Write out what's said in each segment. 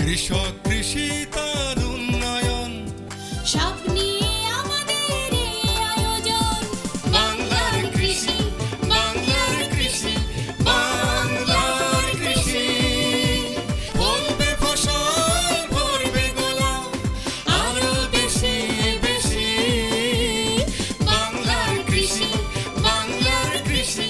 কৃষক কৃষি তার উন্নয়ন সব নিয়ে আমাদের এই আয়োজন। বাংলার কৃষি, বাংলার কৃষি, বাংলার কৃষি। ফলবে ফসল, ভরবে গোলা, আরো বেশি বেশি। বাংলার কৃষি, বাংলার কৃষি,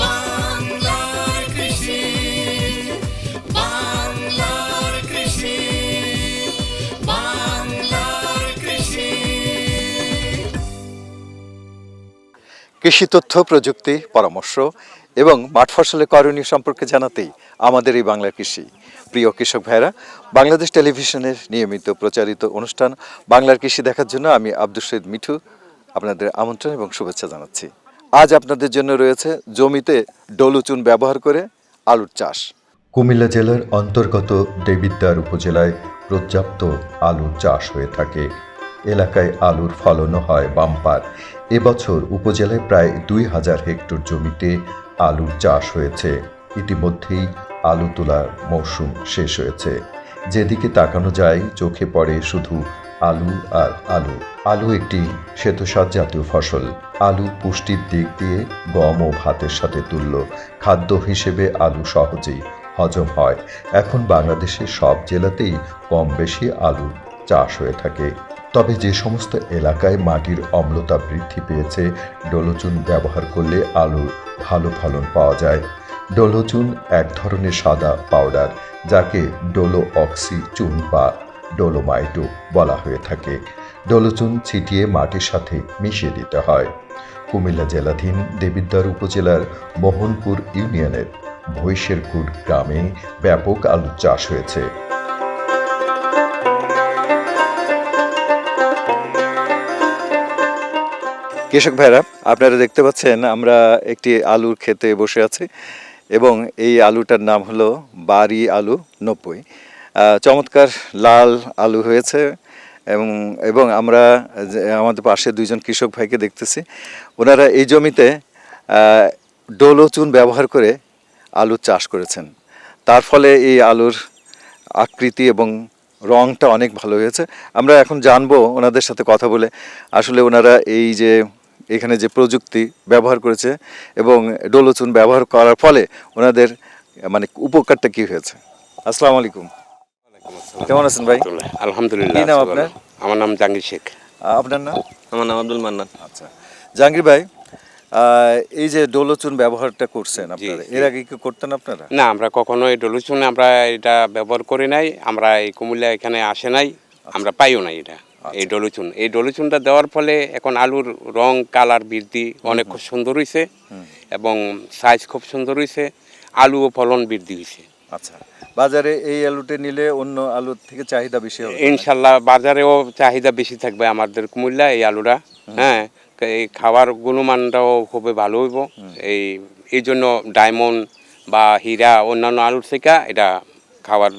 বাংলার কৃষি, বাংলার কৃষি, বাংলার কৃষি। কৃষি তথ্য প্রযুক্তি পরামর্শ এবং মাঠ ফসলের করণীয় সম্পর্কে জানাতেই আমাদের এই বাংলার কৃষি। প্রিয় কৃষক ভাইরা, বাংলাদেশ টেলিভিশনের নিয়মিত প্রচারিত অনুষ্ঠান বাংলার কৃষি দেখার জন্য আমি আব্দুল শহীদ মিঠু আপনাদের আমন্ত্রণ এবং শুভেচ্ছা জানাচ্ছি। আজ আপনাদের জন্য রয়েছে জমিতে ডলুচুন ব্যবহার করে আলুর চাষ। কুমিল্লা জেলার অন্তর্গত দেবিদ্বার উপজেলায় পর্যাপ্ত আলুর চাষ হয়ে থাকে। এলাকায় আলুর ফলনও হয় বাম্পার। এবছর উপজেলায় প্রায় 2000 হেক্টর জমিতে আলুর চাষ হয়েছে। ইতিমধ্যেই আলু তোলার মৌসুম শেষ হয়েছে। যেদিকে তাকানো যায় চোখে পড়ে শুধু আলু আর আলু। আলু একটি শ্বেতসার জাতীয় ফসল। আলু পুষ্টির দিক দিয়ে গম ও ভাতের সাথে তুল্য। খাদ্য হিসেবে আলু সহজেই হজম হয়। এখন বাংলাদেশের সব জেলাতেই কম বেশি আলুর চাষ হয়ে থাকে। তবে যে সমস্ত এলাকায় মাটির অম্লতা বৃদ্ধি পেয়েছে, ডোলোচুন ব্যবহার করলে আলুর ভালো ফলন পাওয়া যায়। ডোলোচুন এক ধরনের সাদা পাউডার, যাকে ডোলো অক্সি চুন বা ডোলোমাইটও বলা হয়ে থাকে। ডোলোচুন ছিটিয়ে মাটির সাথে মিশিয়ে দিতে হয়। কুমিল্লা জেলাধীন দেবিদ্বার উপজেলার মোহনপুর ইউনিয়নের ভৈশেরকুট গ্রামে ব্যাপক আলু চাষ হয়েছে। কৃষক ভাইরা, আপনারা দেখতে পাচ্ছেন আমরা একটি আলুর ক্ষেতে বসে আছি এবং এই আলুটার নাম হলো বাড়ি আলু 90। চমৎকার লাল আলু হয়েছে এবং আমরা আমাদের পাশে দুইজন কৃষক ভাইকে দেখতেছি। ওনারা এই জমিতে ডোলোচুন ব্যবহার করে আলু চাষ করেছেন। তার ফলে এই আলুর আকৃতি এবং রংটা অনেক ভালো হয়েছে। আমরা এখন জানবো ওনাদের সাথে কথা বলে আসলে ওনারা এই যে এখানে যে প্রযুক্তি ব্যবহার করেছে এবং ডোলোচুন ব্যবহার করার ফলে ওনাদের মানে উপকারটা কি হয়েছে। আসসালামু আলাইকুম, কেমন আছেন ভাই? আলহামদুলিল্লাহ। কি নাম আপনার? আমার নাম জাহাঙ্গীর শেখ। আপনার নাম? আমার নাম আব্দুল মান্নান। আচ্ছা জাহাঙ্গীর ভাই, এই যে ডোলোচুন ব্যবহারটা করছেন আপনারা, এর আগে কি করতেন আপনারা? না, আমরা কখনো এই ডলুচুন আমরা এটা ব্যবহার করি নাই। আমরা এই কুমিল্লা এখানে আসে নাই, আমরা পাইও নাই এটা। এই ডলুচুনটা দেওয়ার ফলে এখন আলুর রং কালার বৃদ্ধি অনেক খুব সুন্দর হয়েছে এবং সাইজ খুব সুন্দর হয়েছে। আলু ও ফলন বৃদ্ধি হয়েছে। আচ্ছা, বাজারে এই আলুটা নিলে অন্য আলুর থেকে চাহিদা বেশি হবে ইনশাল্লাহ। বাজারেও চাহিদা বেশি থাকবে আমাদের কুমিল্লা এই আলুটা। হ্যাঁ, এই খাওয়ার গুণমানটাও খুবই ভালো হইব। এই জন্য ডায়মন্ড বা হীরা অন্যান্য আলুর থেকে এটা খাওয়ার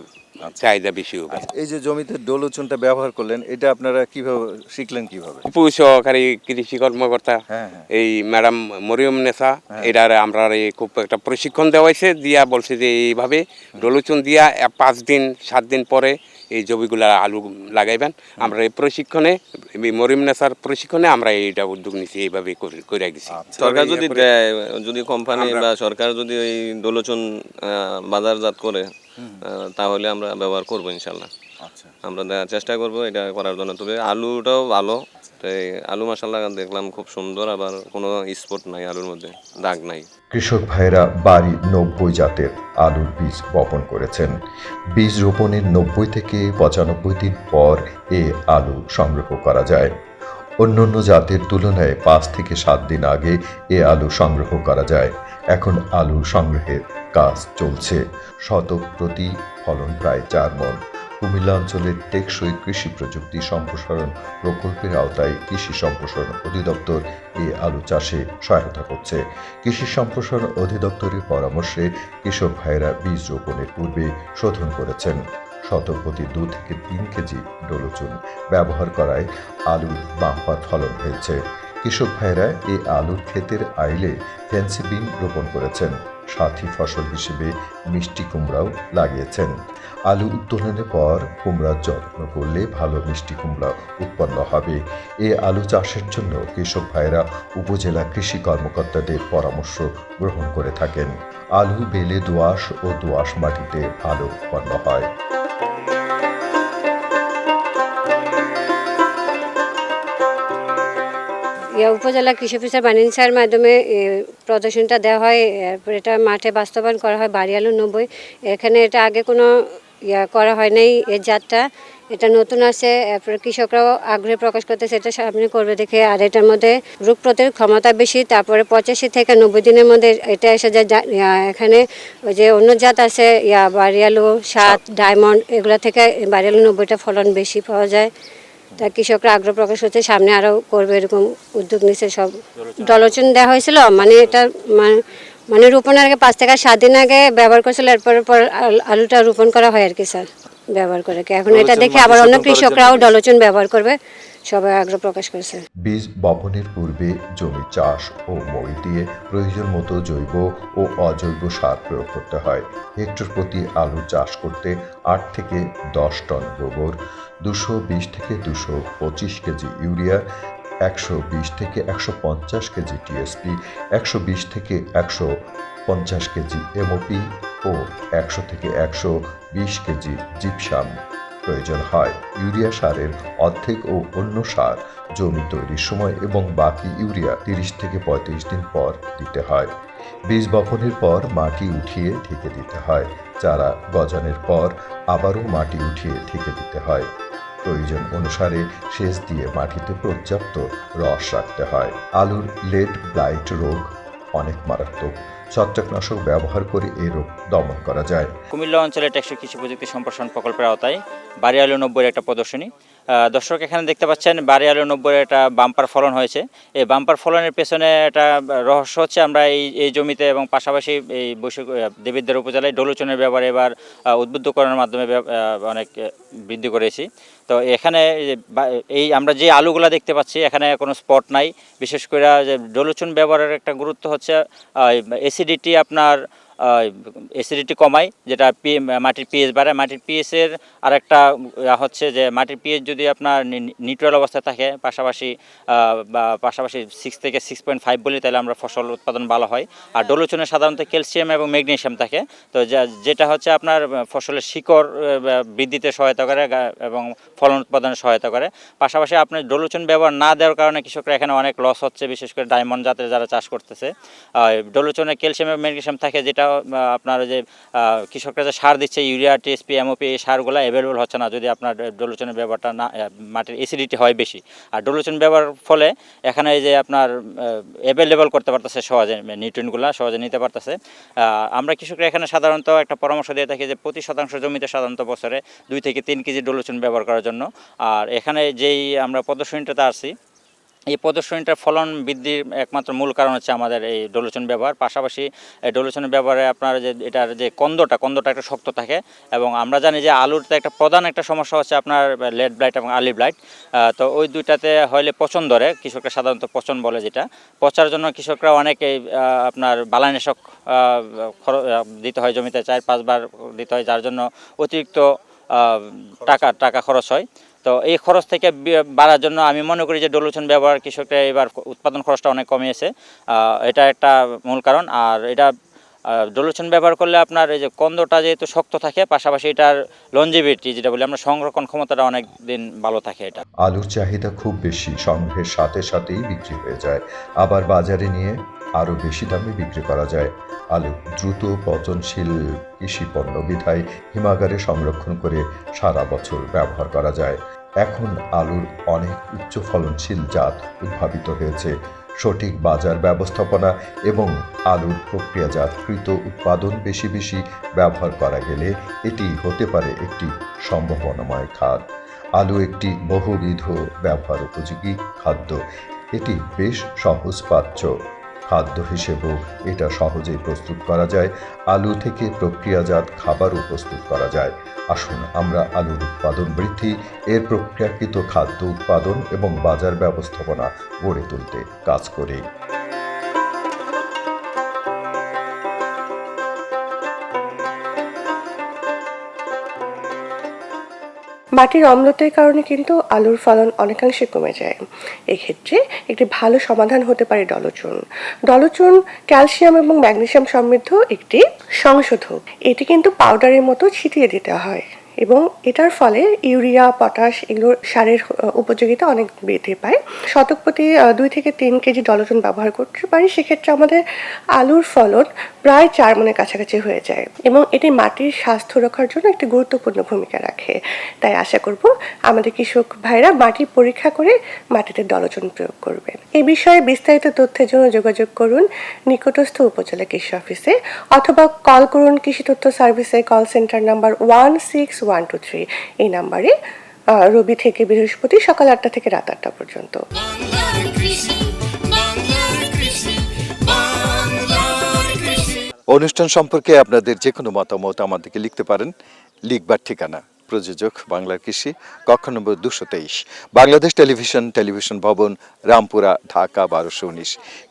চাহিদা বেশি হবে। এই যে জমিতে ডোলোচুনটা ব্যবহার করলেন, এটা আপনারা কিভাবে শিখলেন, কিভাবে? উপসহকারী কৃষি কর্মকর্তা হ্যাঁ। এই ম্যাডাম মরিয়ম নেসা, এটার আমরা খুব একটা প্রশিক্ষণ দেওয়া হয়েছে। দিয়া বলছে যে এইভাবে ডলুচুন দিয়া 5 দিন 7 দিন পরে এই জমিগুলা আলু লাগাইবেন। আমরা এই প্রশিক্ষণে মরিয়ম নেসার প্রশিক্ষণে আমরা এইটা উদ্যোগ নিছি, এইভাবে করে গেছি। সরকার যদি দেয়, যদি কোম্পানি বা সরকার যদি ওই ডোলোচুন বাজারজাত করে, তাহলে আমরা ব্যবহার করবো ইনশাল্লাহ। আচ্ছা, আমরা দেওয়ার চেষ্টা করবো এটা করার জন্য। তবে আলুটাও ভালো। তো এই আলু মাশাআল্লাহ দেখলাম খুব সুন্দর, আবার কোনো স্পট নাই আলুর মধ্যে, দাগ নাই। কৃষক ভাইরা বাড়ি 90 জাতের আলুর বীজ বপন করেছেন। বীজ রোপণের 90 থেকে 95 দিন পর এ আলু সংগ্রহ করা যায়। অন্যান্য জাতের তুলনায় 5 থেকে 7 দিন আগে এ আলু সংগ্রহ করা যায়। এখন আলু সংগ্রহের কাজ চলছে। শতক প্রতি ফলন প্রায় 4 মণ। কুমিল্লা অঞ্চলের টেকসই কৃষি প্রযুক্তি সম্প্রসারণ প্রকল্পের আওতায় কৃষি সম্প্রসারণ অধিদপ্তর এই আলু চাষে সহায়তা করছে। কৃষি সম্প্রসারণ অধিদপ্তরের পরামর্শে কৃষক ভাইয়েরা বীজ রোপণের পূর্বে শোধন করেছেন। শতক প্রতি 2 থেকে 3 কেজি ডোলোচুন ব্যবহার করায় আলুর বাম্পার ফলন হয়েছে। কৃষক ভাইরা এই আলুর ক্ষেতের আইলে ফেন্সি বিন রোপণ করেছেন, সাথী ফসল হিসেবে মিষ্টি কুমড়াও লাগিয়েছেন। আলু উত্তোলনের পর কুমড়ার যত্ন করলে ভালো মিষ্টি কুমড়া উৎপন্ন হবে। এই আলু চাষের জন্য কৃষক ভাইরা উপজেলা কৃষি কর্মকর্তাদের পরামর্শ গ্রহণ করে থাকেন। আলু বেলে দোআঁশ ও দোআঁশ মাটিতে ভালো উৎপন্ন হয়। উপজেলা কৃষি অফিসার বানিন স্যার মাধ্যমে প্রদর্শনটা দেওয়া হয়, এরপর এটা মাঠে বাস্তবায়ন করা হয়। বাড়ি আলু 90, এখানে এটা আগে কোনো করা হয় নাই এর জাতটা, এটা নতুন আছে। এরপর কৃষকরাও আগ্রহ প্রকাশ করতেছে এটা সামনে করবে দেখে। আর এটার মধ্যে রোগ প্রতিরোধ ক্ষমতা বেশি, তারপরে 85 থেকে 90 দিনের মধ্যে এটা এসে যায়। এখানে ওই যে অন্য জাত আছে বাড়ি আলু 7, ডায়মন্ড, এগুলো থেকে বাড়ি আলু 90টা ফলন বেশি পাওয়া যায়। তা কৃষকরা আগ্রহ প্রকাশ হচ্ছে, সামনে আরও করবে এরকম উদ্যোগ নিচ্ছে। সব ডলোচন দেওয়া হয়েছিল, মানে এটা মানে রোপণের আগে 5 থেকে 7 দিন আগে ব্যবহার করেছিল, এরপর আলুটা রোপণ করা হয় আর কি স্যার, ব্যবহার করে। এখন এটা দেখে আবার অন্য কৃষকরাও ডলোচন ব্যবহার করবে, সবাই আগ্রহ প্রকাশ করেছে। বীজ বপনের পূর্বে জমি চাষ ও মই দিয়ে প্রয়োজন মতো জৈব ও অজৈব সার প্রয়োগ করতে হয়। হেক্টর প্রতি আলু চাষ করতে 8 থেকে 10 টন গোবর, 220 থেকে 225 কেজি ইউরিয়া, 120 থেকে 150 কেজি টিএসপি, 120 থেকে 150 কেজি এমওপি ও 100 থেকে 120 কেজি জিপসাম প্রয়োজন হয়। ইউরিয়া সারের অর্ধেক ও অন্য সার জমি তৈরির সময় এবং বাকি ইউরিয়া 30 থেকে 35 দিন পর দিতে হয়। বীজ বপনের পর মাটি উঠিয়ে ঢেকে দিতে হয়। চারা গজানোর পর আবারও মাটি উঠিয়ে ঢেকে দিতে হয়। প্রয়োজন অনুসারে সেচ দিয়ে মাটিতে পর্যাপ্ত রস রাখতে হয়। আলুর লেট ব্লাইট রোগ অনেক মারাত্মক, ছত্রাকনাশক ব্যবহার করে এই রোগ দমন করা যায়। কুমিল্লা অঞ্চলে টেকসই কৃষি প্রযুক্তি সম্প্রসারণ প্রকল্পের আওতায় বাড়ি আলু 90 একটা প্রদর্শনী। দর্শক এখানে দেখতে পাচ্ছেন বাড়ি আলু 90 একটা বাম্পার ফলন হয়েছে। এই বাম্পার ফলনের পেছনে একটা রহস্য হচ্ছে, আমরা এই জমিতে এবং পাশাপাশি এই দেবিদ্বার উপজেলায় ডলোচনের ব্যবহার এবার উদ্বুদ্ধকরণের মাধ্যমে অনেক বৃদ্ধি করেছি। তো এখানে এই আমরা যে আলুগুলা দেখতে পাচ্ছি এখানে কোনো স্পট নাই। বিশেষ করে যে ডলোচন ব্যবহারের একটা গুরুত্ব হচ্ছে অ্যাসিডিটি, আপনার অ্যাসিডিটি কমায়, যেটা মাটির পিএইচ বাড়ায়। মাটির পিএইচের আর একটা হচ্ছে যে মাটির পিএইচ যদি আপনার নিউট্রাল অবস্থায় থাকে, পাশাপাশি 6 থেকে 6.5 বলি, তাহলে আমরা ফসল উৎপাদন ভালো হয়। আর ডলোচনে সাধারণত ক্যালসিয়াম এবং ম্যাগনেসিয়াম থাকে, তো যেটা হচ্ছে আপনার ফসলের শিকড় বৃদ্ধিতে সহায়তা করে এবং ফলন উৎপাদনে সহায়তা করে। পাশাপাশি আপনার ডলোচন ব্যবহার না দেওয়ার কারণে কৃষকরা এখানে অনেক লস হচ্ছে, বিশেষ করে ডায়মন্ড জাতের যারা চাষ করতেছে। ডলোচনে ক্যালসিয়াম এবং ম্যাগনেসিয়াম থাকে, যেটা আপনার যে কৃষকরা যে সার দিচ্ছে ইউরিয়া, টিএসপি, এমওপি, এই সারগুলো অ্যাভেলেবল হচ্ছে না যদি আপনার ডলোচনের ব্যবহারটা না, মাটির অ্যাসিডিটি হয় বেশি। আর ডলোচন ব্যবহার ফলে এখানে যে আপনার অ্যাভেলেবল করতে পারতেছে সহজে, নিউট্রিয়েন্টগুলো সহজে নিতে পারতেছে। আমরা কৃষকরা এখানে সাধারণত একটা পরামর্শ দিয়ে থাকি যে প্রতি শতাংশ জমিতে সাধারণত বছরে 2 থেকে 3 কেজি ডলোচন ব্যবহার করার জন্য। আর এখানে যেই আমরা প্রদর্শনীটাতে আসছি, এই প্রদর্শনীটার ফলন বৃদ্ধির একমাত্র মূল কারণ হচ্ছে আমাদের এই ডলোচন ব্যবহার। পাশাপাশি ডলোচনের ব্যবহারে আপনার যে এটার যে কন্দটা একটা শক্ত থাকে, এবং আমরা জানি যে আলুরতে একটা প্রধান একটা সমস্যা হচ্ছে আপনার লেট ব্লাইট এবং আর্লি ব্লাইট। তো ওই দুইটাতে হলে পচন ধরে, কৃষকরা সাধারণত পচন বলে, যেটা পচার জন্য কৃষকরা অনেকেই আপনার বালাইনাশক দিতে হয়, জমিতে 4-5 বার দিতে হয়, যার জন্য অতিরিক্ত টাকা খরচ হয়। তো এই খরচ থেকে বাড়ার জন্য আমি মনে করি যে ডলোচন ব্যবহার কৃষকরা এবার উৎপাদন খরচটা অনেক কমিয়েছে, এটা একটা মূল কারণ। আর এটা ডলোচন ব্যবহার করলে আপনার এই যে কন্দটা যেহেতু শক্ত থাকে, পাশাপাশি এটার লঞ্জিভিটি যেটা বলি আমরা, সংরক্ষণ ক্ষমতাটা অনেক দিন ভালো থাকে। এটা আলুর চাহিদা খুব বেশি, সংগ্রহের সাথে সাথেই বিক্রি হয়ে যায়, আবার বাজারে নিয়ে আরও বেশি দামে বিক্রি করা যায়। আলু দ্রুত পচনশীল কৃষি পণ্য বিধায় হিমাগারে সংরক্ষণ করে সারা বছর ব্যবহার করা যায়। এখন আলুর অনেক উচ্চ ফলনশীল জাত উদ্ভাবিত হয়েছে। সঠিক বাজার ব্যবস্থাপনা এবং আলুর প্রক্রিয়াজাতকৃত উৎপাদন বেশি ব্যবহার করা গেলে এটি হতে পারে একটি সম্ভাবনাময় খাত। আলু একটি বহুবিধ ব্যবহার উপযোগী খাদ্য। এটি বেশ সহজপাচ্য। খাদ্য হিসেবেও এটা সহজেই প্রস্তুত করা যায়। আলু থেকে প্রক্রিয়াজাত খাবারও প্রস্তুত করা যায়। আসুন আমরা আলুর উৎপাদন বৃদ্ধি, এর প্রক্রিয়াকৃত খাদ্য উৎপাদন এবং বাজার ব্যবস্থাপনা গড়ে তুলতে কাজ করি। মাটির অম্লতার কারণে কিন্তু আলুর ফলন অনেকাংশে কমে যায়। এক্ষেত্রে একটি ভালো সমাধান হতে পারে দলচুন। দলচুন ক্যালসিয়াম এবং ম্যাগনেসিয়াম সমৃদ্ধ একটি সংশোধক। এটি কিন্তু পাউডারের মতো ছিটিয়ে দিতে হয় এবং এটার ফলে ইউরিয়া, পটাশ এগুলোর সারের উপযোগিতা অনেক বৃদ্ধি পায়। শতক প্রতি 2 থেকে 3 কেজি দলচুন ব্যবহার করতে পারি। সেক্ষেত্রে আমাদের আলুর ফলন প্রায় 4 মণের কাছাকাছি হয়ে যায় এবং এটি মাটির স্বাস্থ্য রক্ষার জন্য একটি গুরুত্বপূর্ণ ভূমিকা রাখে। তাই আশা করব আমাদের কৃষক ভাইরা মাটি পরীক্ষা করে মাটিতে দলচুন প্রয়োগ করবেন। এই বিষয়ে বিস্তারিত তথ্যের জন্য যোগাযোগ করুন নিকটস্থ উপজেলা কৃষি অফিসে অথবা কল করুন কৃষি তথ্য সার্ভিসের কল সেন্টার নাম্বার 16123। এই নাম্বারে রবি থেকে বৃহস্পতি সকাল 8টা থেকে রাত 8টা পর্যন্ত। বাংলার কৃষি, বাংলার কৃষি, বাংলার কৃষি। অনুষ্ঠান সম্পর্কে আপনাদের যে কোনো মতামত আমাদেরকে লিখতে পারেন। লিখবার ঠিকানা প্রযোজক বাংলার কৃষি, কক্ষ নম্বর 223, বাংলাদেশ টেলিভিশন ভবন, রামপুরা, ঢাকা 1219।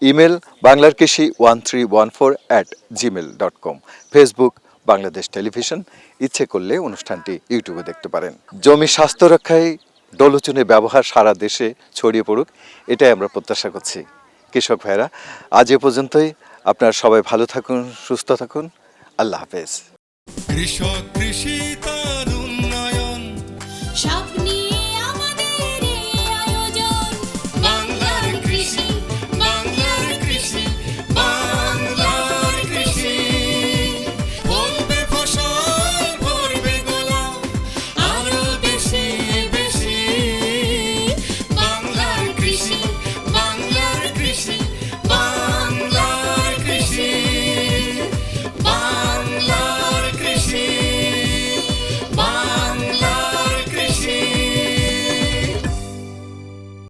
ইমেল বাংলার কৃষি 1314@gmail.com। Facebook Bangladesh television. ইচ্ছে করলে অনুষ্ঠানটি ইউটিউবে দেখতে পারেন। জমি স্বাস্থ্য রক্ষায় দলচুনের ব্যবহার সারা দেশে ছড়িয়ে পড়ুক, এটাই আমরা প্রত্যাশা করছি। কৃষক ভাইরা, আজ এ পর্যন্তই। আপনারা সবাই ভালো থাকুন, সুস্থ থাকুন। আল্লাহ হাফেজ। কৃষক কৃষি